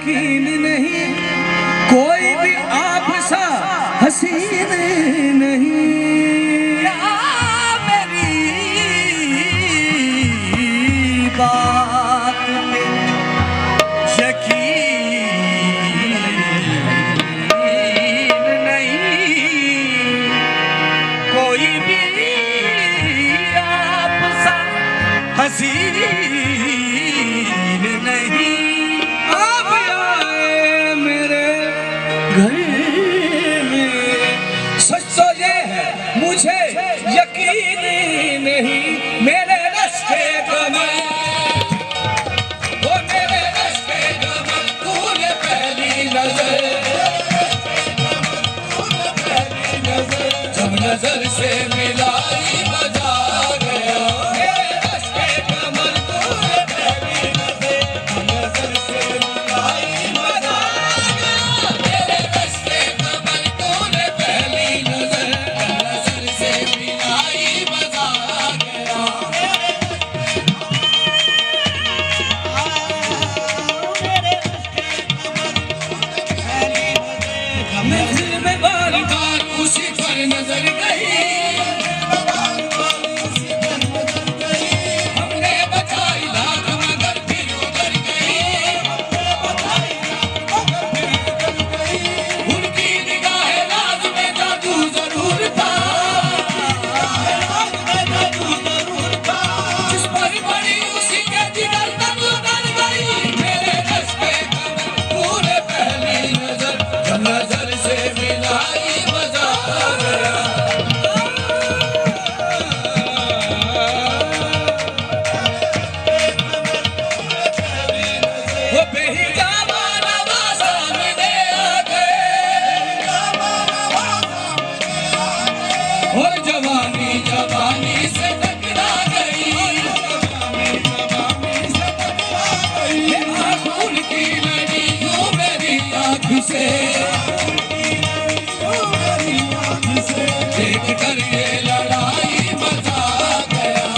यकीन नहीं, कोई भी आप सा हसीन नहीं। मेरी बात पे यकीन नहीं, कोई भी आप सा हसीन नहीं। आप आए मेरे घर में, सच तो ये है मुझे यकीन नहीं, मेरे रास्ते कमर, वो मेरे रास्ते कमर, तूने पहली नजर, जब नजर से मिलाई मजा गया। मेरे रास्ते कमर, तूने पहली नजर, जब नजर से मिलाई मजा गया। मेरे रास्ते कमर, तूने पहली नजर, जब नजर से मिलाई मजा गया। महफिल में बार बार उसी पर नजर गई, हमने बचाई लाख मगर फिर उधर गई। उनकी निगाहे नाज में जादू जरूर था, जिस पर पड़ी उसी के जिगर तक उतर गई। मेरे रास्ते कमर, तूने पहली नजर, जब नजर से मिलाई मजा गया। वो बेहिजाबाना सामने आ गए, और जवानी जवानी से टकरा गई। ये आँख उनकी लड़ी यूं मेरी आँख से, देख कर ये लड़ाई मचा गया।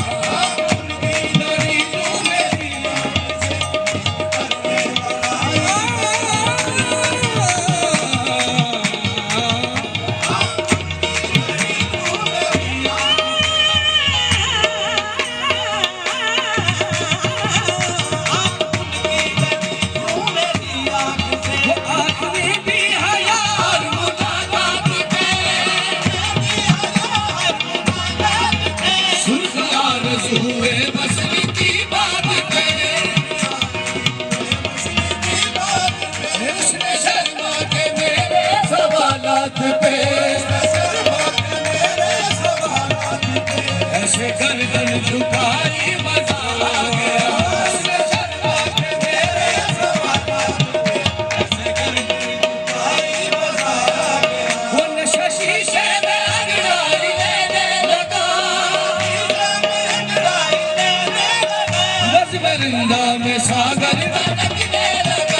लड़ी यूं मेरी वो आखिरी भी हया और मुलाकात पे, सुल्फ़िया रसूए मसली की बात पे। उसने शर्मा के मेरे सवालात पे, ऐसे गर्दन झुकाई मजा आ गया। उसने शर्मा के मेरे सवालात पे, ऐसे गर्दन झुकाई मजा आ गया। वो नशा शीशे में अंगड़ाई लेने लगा, बस बरिंदा में सागर लगने लगा।